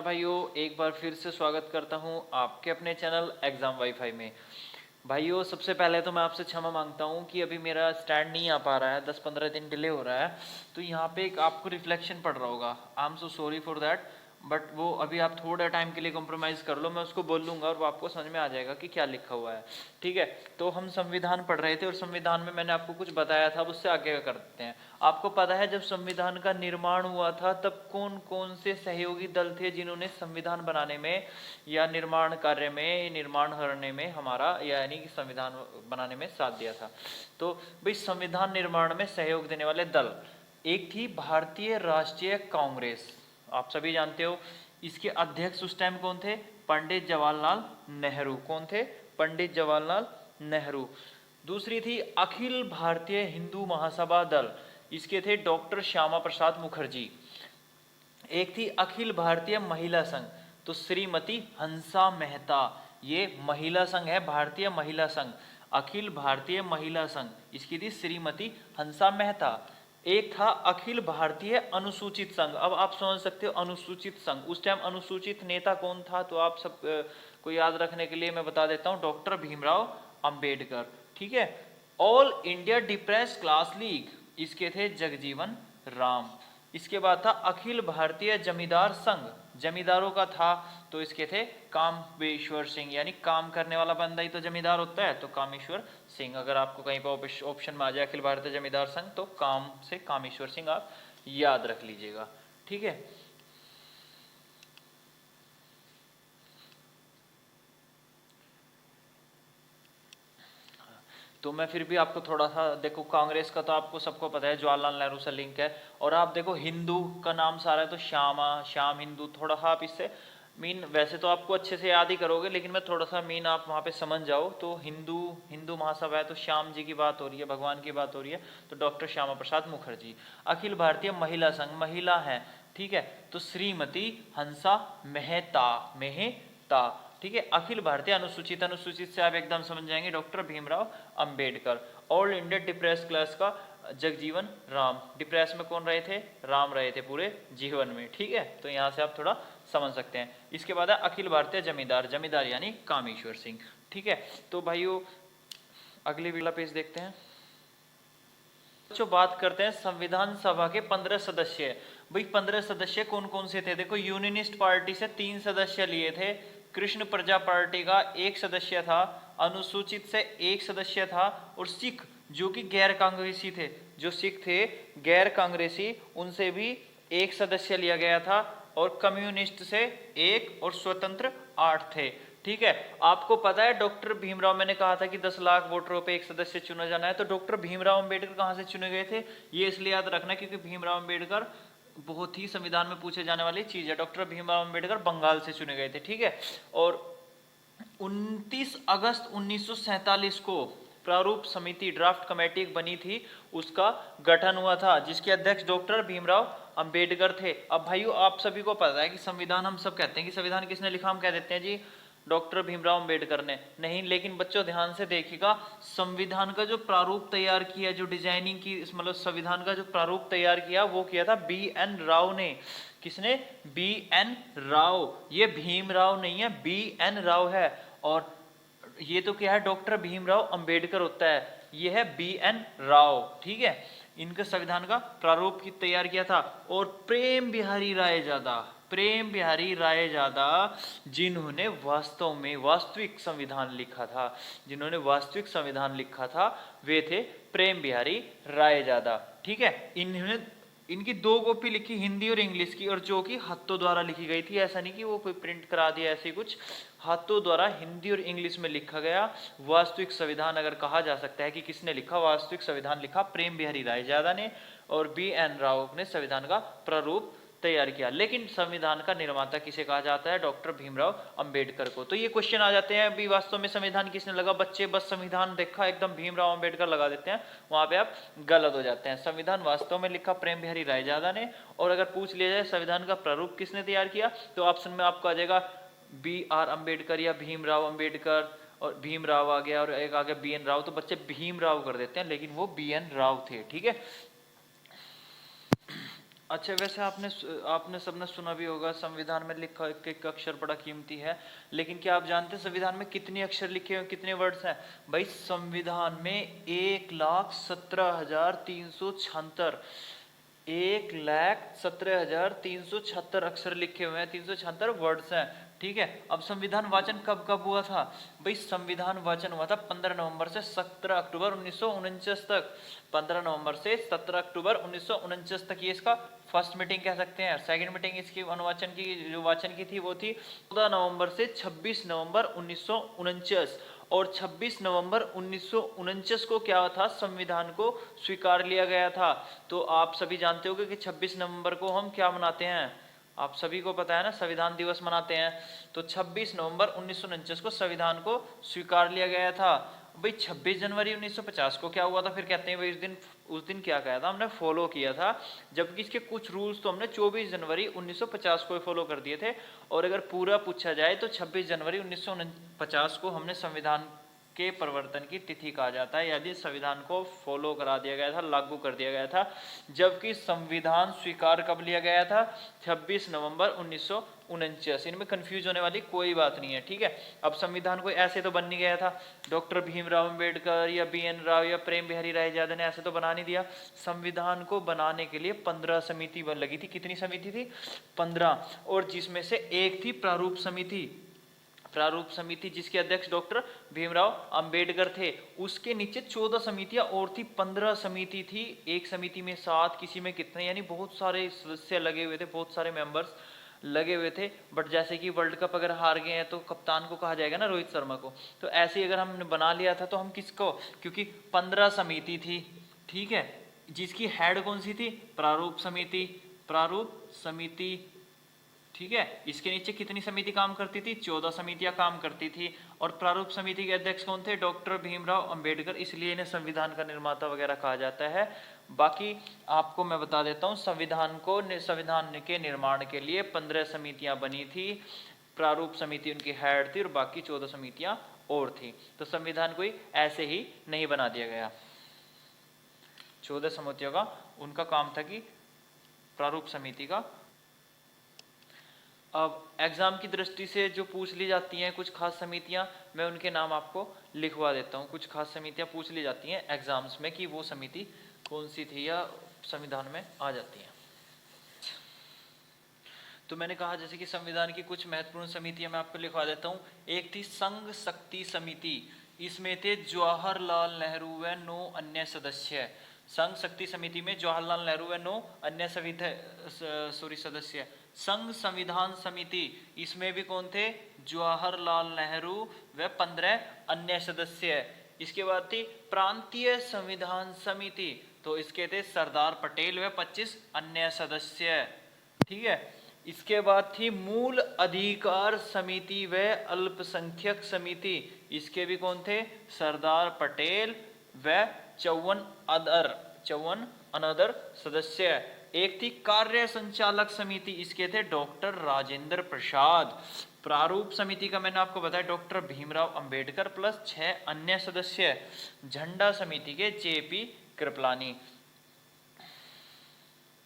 भाइयों, एक बार फिर से स्वागत करता हूं आपके अपने चैनल एग्जाम वाईफाई में। भाइयों, सबसे पहले तो मैं आपसे क्षमा मांगता हूं कि अभी मेरा स्टैंड नहीं आ पा रहा है, 10-15 दिन डिले हो रहा है। तो यहाँ पे एक आपको रिफ्लेक्शन पड़ रहा होगा, I am so sorry for that. But वो अभी आप थोड़ा टाइम के लिए कॉम्प्रोमाइज़ कर लो, मैं उसको बोल लूँगा और वो आपको समझ में आ जाएगा कि क्या लिखा हुआ है। ठीक है, तो हम संविधान पढ़ रहे थे और संविधान में मैंने आपको कुछ बताया था, उससे आगे का करते हैं। आपको पता है जब संविधान का निर्माण हुआ था तब कौन कौन से सहयोगी दल थे जिन्होंने संविधान बनाने में या निर्माण कार्य में, निर्माण करने में हमारा यानी कि संविधान बनाने में साथ दिया था? तो भाई, संविधान निर्माण में सहयोग देने वाले दल, एक थी भारतीय राष्ट्रीय कांग्रेस, आप सभी जानते हो। इसके अध्यक्ष उस टाइम कौन थे? पंडित जवाहरलाल नेहरू। कौन थे? पंडित जवाहरलाल नेहरू। दूसरी थी अखिल भारतीय हिंदू महासभा दल, इसके थे डॉक्टर श्यामा प्रसाद मुखर्जी। एक थी अखिल भारतीय महिला संघ, तो श्रीमती हंसा मेहता। ये महिला संघ है, भारतीय महिला संघ, अखिल भारतीय महिला संघ, इसकी थी श्रीमती हंसा मेहता। एक था अखिल भारतीय अनुसूचित संघ। अब आप समझ सकते हो अनुसूचित संघ, उस टाइम अनुसूचित नेता कौन था? तो आप सब को याद रखने के लिए मैं बता देता हूं, डॉक्टर भीमराव अंबेडकर। ठीक है। All India depress class league, इसके थे जगजीवन राम। इसके बाद था अखिल भारतीय जमींदार संघ, जमींदारों का था, तो इसके थे कामेश्वर सिंह, यानी काम करने वाला बंदा ही तो जमींदार होता है, तो कामेश्वर सिंह। अगर आपको कहीं पर ऑप्शन में आ जाए अखिल भारतीय जमींदार संघ, तो काम से कामेश्वर सिंह आप याद रख लीजिएगा। ठीक है। तो मैं फिर भी आपको थोड़ा सा देखो, कांग्रेस का तो आपको सबको पता है, जवाहरलाल नेहरू से लिंक है। और आप देखो हिंदू का नाम सारा है, तो श्यामा, श्याम हिंदू, थोड़ा सा आप इससे मीन, वैसे तो आपको अच्छे से याद ही करोगे, लेकिन मैं थोड़ा सा मीन आप वहाँ पे समझ जाओ। तो हिंदू, हिंदू महासभा है, तो श्याम जी की बात हो रही है, भगवान की बात हो रही है, तो डॉक्टर श्यामा प्रसाद मुखर्जी। अखिल भारतीय महिला संघ, महिला है, ठीक है, तो श्रीमती हंसा मेहता, मेहता। ठीक है। अखिल भारतीय अनुसूचित, अनुसूचित से आप एकदम समझ जाएंगे, doctor Bhimrao Ambedkar. All India depress class का जगजीवन राम। डिप्रेस में कौन रहे थे? राम रहे थे पूरे जीवन में। ठीक है, तो यहाँ से आप थोड़ा समझ सकते हैं। इसके बाद है अखिल भारतीय जमींदार, जमींदार यानी कामेश्वर सिंह। ठीक है, तो भाइयों अगले वाला पेज देखते हैं। जो बात करते हैं संविधान सभा के 15 सदस्य। भाई 15 सदस्य कौन कौन से थे? देखो, यूनियनिस्ट पार्टी से 3 सदस्य लिए थे, कृष्ण प्रजा पार्टी का 1 सदस्य था, अनुसूचित से 1 सदस्य था, और सिख जो कि गैर कांग्रेसी थे, जो सिख थे गैर कांग्रेसी, उनसे भी 1 सदस्य लिया गया था, और कम्युनिस्ट से 1 और स्वतंत्र 8 थे। ठीक है। आपको पता है डॉक्टर भीमराव, मैंने कहा था कि 10 लाख वोटरों पे 1 सदस्य चुना जाना है, तो डॉक्टर भीमराव अंबेडकर कहां से चुने गए थे? ये इसलिए याद रखना क्योंकि भीमराव अंबेडकर बहुत ही संविधान में पूछे जाने वाली चीज है। डॉक्टर भीमराव अंबेडकर बंगाल से चुने गए थे। ठीक है। और 29 अगस्त 1947 को प्रारूप समिति, ड्राफ्ट कमेटी बनी थी, उसका गठन हुआ था, जिसके अध्यक्ष डॉक्टर भीमराव अंबेडकर थे। अब भाइयों आप सभी को पता है कि संविधान, हम सब कहते हैं कि संविधान किसने लिखा, हम कह देते हैं जी डॉक्टर भीमराव अंबेडकर ने। नहीं, लेकिन बच्चों ध्यान से देखिएगा, संविधान का जो प्रारूप तैयार किया, जो डिजाइनिंग की, मतलब संविधान का जो प्रारूप तैयार किया, वो किया था बी.एन. राव ने। किसने? बी.एन. राव। ये भीमराव नहीं है, बी.एन. राव है। और ये तो क्या है? डॉक्टर भीमराव अंबेडकर होता है, ये है बी.एन. राव। ठीक है। इनका संविधान का प्रारूप की तैयार किया था। और प्रेम बिहारी राय ज्यादा, प्रेम बिहारी राय ज्यादा, जिन्होंने वास्तव में वास्तविक संविधान लिखा था, जिन्होंने वास्तविक संविधान लिखा था, वे थे प्रेम बिहारी राय ज्यादा। ठीक है। इन्होंने, इनकी 2 कॉपी लिखी, हिंदी और इंग्लिश की, और जो कि हाथों द्वारा लिखी गई थी। ऐसा नहीं कि वो कोई प्रिंट करा दिया, ऐसे कुछ, हाथों द्वारा हिंदी और इंग्लिश में लिखा गया वास्तविक संविधान अगर कहा जा सकता है कि किसने लिखा, वास्तविक संविधान लिखा प्रेम बिहारी राय ज्यादा ने, और बी.एन. राव ने संविधान का प्रारूप तैयार किया। लेकिन संविधान का निर्माता किसे कहा जाता है? डॉक्टर भीमराव अंबेडकर को। तो ये क्वेश्चन आ जाते हैं, अभी वास्तव में संविधान किसने लगा? बच्चे बस संविधान देखा एकदम भीमराव अंबेडकर लगा देते हैं, वहां पे आप गलत हो जाते हैं। संविधान वास्तव में लिखा प्रेम बिहारी राय ज्यादा ने। और अगर पूछ लिया जाए संविधान का प्रारूप किसने तैयार किया, तो ऑप्शन में आपको आ जाएगा बी.आर. अंबेडकर या भीमराव अंबेडकर, और भीमराव आ गया और एक आ गया बी.एन. राव, तो बच्चे भीमराव कर देते हैं, लेकिन वो बी.एन. राव थे। ठीक है। अच्छा, वैसे आपने सबने सुना भी होगा संविधान में लिखा एक अक्षर बड़ा कीमती है, लेकिन क्या आप जानते हैं संविधान में कितने अक्षर लिखे हुए, कितने वर्ड्स हैं? भाई संविधान में 1,17,376, 1,17,376 अक्षर लिखे हुए हैं, 376 वर्ड्स हैं। ठीक है, अब संविधान वाचन कब कब हुआ था? भाई संविधान वाचन हुआ था 15 नवंबर से 17 अक्टूबर 1949 तक। 15 नवंबर से 17 अक्टूबर 1949 तक ये इसका फर्स्ट मीटिंग कह सकते हैं। सेकंड मीटिंग इसकी अनुवाचन की जो वाचन की थी वो थी 14 नवंबर से 26 नवंबर 1949। और 26 नवंबर 1949 को क्या था, संविधान को स्वीकार लिया गया था। तो आप सभी जानते होंगे कि 26 नवंबर को हम क्या मनाते हैं, आप सभी को पता है ना, संविधान दिवस मनाते हैं। तो 26 नवंबर 1949 को संविधान को स्वीकार लिया गया था। भाई 26 जनवरी 1950 को क्या हुआ था, फिर कहते हैं भाई उस दिन क्या कहा था, हमने फॉलो किया था, जबकि इसके कुछ रूल्स तो हमने 24 जनवरी 1950 को फॉलो कर दिए थे। और अगर पूरा पूछा जाए तो 26 जनवरी 1950 को हमने संविधान के परिवर्तन की तिथि कहा जाता है, यदि संविधान को फॉलो करा दिया गया था, लागू कर दिया गया था। जबकि संविधान स्वीकार कब लिया गया था, 26 नवंबर 1949। इनमें कंफ्यूज होने वाली कोई बात नहीं है। ठीक है, अब संविधान कोई ऐसे तो बन नहीं गया था, डॉक्टर भीमराव अंबेडकर या BN राव या प्रेम बिहारी रायजादा ने ऐसे तो बना नहीं दिया। संविधान को बनाने के लिए 15 समिति लगी थी। कितनी समिति थी? 15। और जिसमें से एक थी प्रारूप समिति। प्रारूप समिति जिसके अध्यक्ष डॉक्टर भीमराव अंबेडकर थे। उसके नीचे 14 समितियां और थी, 15 समिति थी। एक समिति में 7, किसी में कितने, यानी बहुत सारे सदस्य लगे हुए थे, बहुत सारे मेंबर्स लगे हुए थे। बट जैसे कि वर्ल्ड कप अगर हार गए हैं तो कप्तान को कहा जाएगा ना, रोहित शर्मा को। तो ऐसे ही अगर हमने बना लिया था तो हम किसको, क्योंकि 15 समिति थी। ठीक है, जिसकी हेड कौन सी थी? प्रारूप समिति। प्रारूप समिति। ठीक है, इसके नीचे कितनी समिति काम करती थी? 14 समितियां काम करती थी। और प्रारूप समिति के अध्यक्ष कौन थे? डॉक्टर भीमराव अंबेडकर, इसलिए इन्हें संविधान का निर्माता वगैरह कहा जाता है। बाकी आपको मैं बता देता हूँ, संविधान के निर्माण के लिए 15 समितियां बनी थी। प्रारूप समिति उनकी हेड थी और बाकी 14 समितियां और थी। तो संविधान कोई ऐसे ही नहीं बना दिया गया। 14 समितियों का उनका काम था कि प्रारूप समिति का। अब एग्जाम की दृष्टि से जो पूछ ली जाती हैं कुछ खास समितियां, मैं उनके नाम आपको लिखवा देता हूं। कुछ खास समितियां पूछ ली जाती हैं एग्जाम्स में कि वो समिति कौन सी थी या संविधान में आ जाती हैं। तो मैंने कहा जैसे कि संविधान की कुछ महत्वपूर्ण समितियां मैं आपको लिखवा देता हूं। एक थी संघ शक्ति समिति, इसमें थे जवाहरलाल नेहरू व 9 अन्य सदस्य। संघ शक्ति समिति में जवाहरलाल नेहरू व 9 अन्य सदस्य। संघ संविधान समिति, इसमें भी कौन थे? जवाहरलाल नेहरू व 15 अन्य सदस्य। इसके बाद थी प्रांतीय संविधान समिति, तो इसके थे सरदार पटेल व 25 अन्य सदस्य। ठीक है, इसके बाद थी मूल अधिकार समिति व अल्पसंख्यक समिति, इसके भी कौन थे? सरदार पटेल व 54 अनदर सदस्य। एक थी कार्य संचालक समिति, इसके थे डॉक्टर राजेंद्र प्रसाद। प्रारूप समिति का मैंने आपको बताया डॉक्टर भीमराव अंबेडकर प्लस 6 अन्य सदस्य। झंडा समिति के JP कृपलानी।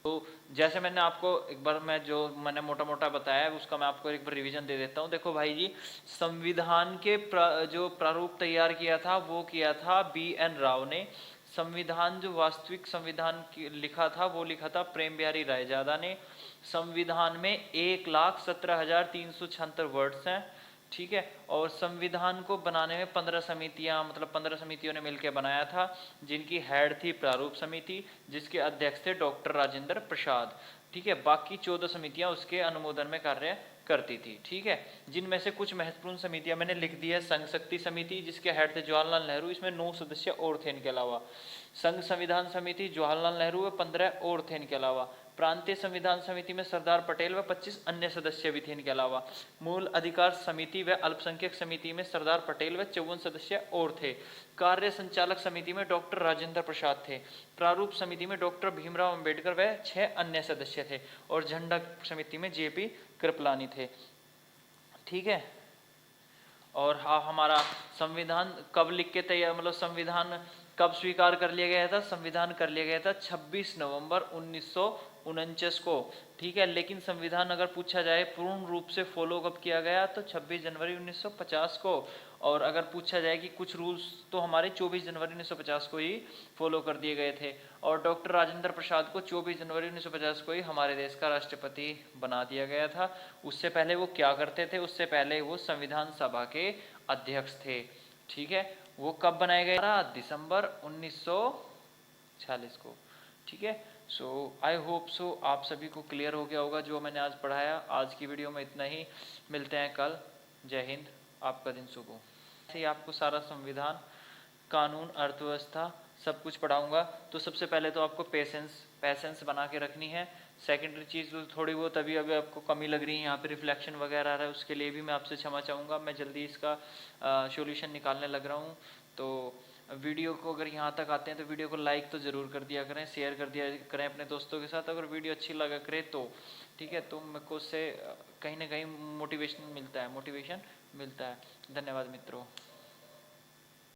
तो जैसे मैंने आपको एक बार मैंने मोटा मोटा बताया है उसका मैं आपको एक बार रिवीजन दे देता हूँ। देखो भाई जी, संविधान के जो प्रारूप तैयार किया था वो किया था BN राव ने। संविधान जो वास्तविक संविधान लिखा था वो लिखा था प्रेम बिहारी रायजादा ने। संविधान में 1,17,376 वर्ड्स हैं। ठीक है, और संविधान को बनाने में 15 समितियां, मतलब 15 समितियों ने मिलकर बनाया था, जिनकी हेड थी प्रारूप समिति, जिसके अध्यक्ष थे डॉक्टर राजेंद्र प्रसाद। ठीक है, बाकी 14 समितियां उसके अनुमोदन में कार्य करती थी। ठीक है, जिनमें से कुछ महत्वपूर्ण समितियां मैंने लिख दी है। संघ शक्ति समिति जिसके हेड थे जवाहरलाल नेहरू, इसमें 9 सदस्य और थे इनके अलावा। संघ संविधान समिति जवाहरलाल नेहरू व 15 और थे इनके अलावा। प्रांतीय संविधान समिति में सरदार पटेल व 25 अन्य सदस्य भी थे इनके अलावा। मूल अधिकार समिति व अल्पसंख्यक समिति में सरदार पटेल व 54 सदस्य और थे। कार्य संचालक समिति में डॉक्टर राजेंद्र प्रसाद थे। प्रारूप समिति में डॉक्टर भीमराव अंबेडकर व 6 अन्य सदस्य थे। और झंडा समिति में JP कृपलानी थे। ठीक है, और हमारा संविधान कब लिख के तैयार, मतलब संविधान कब स्वीकार कर लिया गया था? संविधान कर लिया गया था 26 नवंबर 1949 को, ठीक है। लेकिन संविधान अगर पूछा जाए पूर्ण रूप से फॉलो कब किया गया, तो 26 जनवरी 1950 को। और अगर पूछा जाए कि कुछ रूल्स, तो हमारे 24 जनवरी 1950 को ही फॉलो कर दिए गए थे। और डॉक्टर राजेंद्र प्रसाद को 24 जनवरी 1950 को ही हमारे देश का राष्ट्रपति बना दिया गया था। उससे पहले वो क्या करते थे, उससे पहले वो संविधान सभा के अध्यक्ष थे, ठीक है। वो कब बनाए गए, 12 दिसंबर 1946 को, ठीक है। सो आई होप सो आप सभी को क्लियर हो गया होगा जो मैंने आज पढ़ाया। आज की वीडियो में इतना ही, मिलते हैं कल। जय हिंद, आपका दिन शुभ हो। ऐसे ही आपको सारा संविधान, कानून, अर्थव्यवस्था सब कुछ पढ़ाऊंगा। तो सबसे पहले तो आपको पैसेंस बना के रखनी है। सेकेंडरी चीज़ तो थोड़ी बहुत अभी आपको कमी लग रही है, यहाँ पे रिफ्लेक्शन वगैरह आ रहा है, उसके लिए भी मैं आपसे क्षमा चाहूँगा। मैं जल्दी इसका सॉल्यूशन निकालने लग रहा हूँ। तो वीडियो को अगर यहाँ तक आते हैं तो वीडियो को लाइक तो ज़रूर कर दिया करें, शेयर कर दिया करें अपने दोस्तों के साथ, अगर वीडियो अच्छी लगा करे तो, ठीक है। तो मेरे को उससे कहीं ना कहीं मोटिवेशन मिलता है। धन्यवाद मित्रों।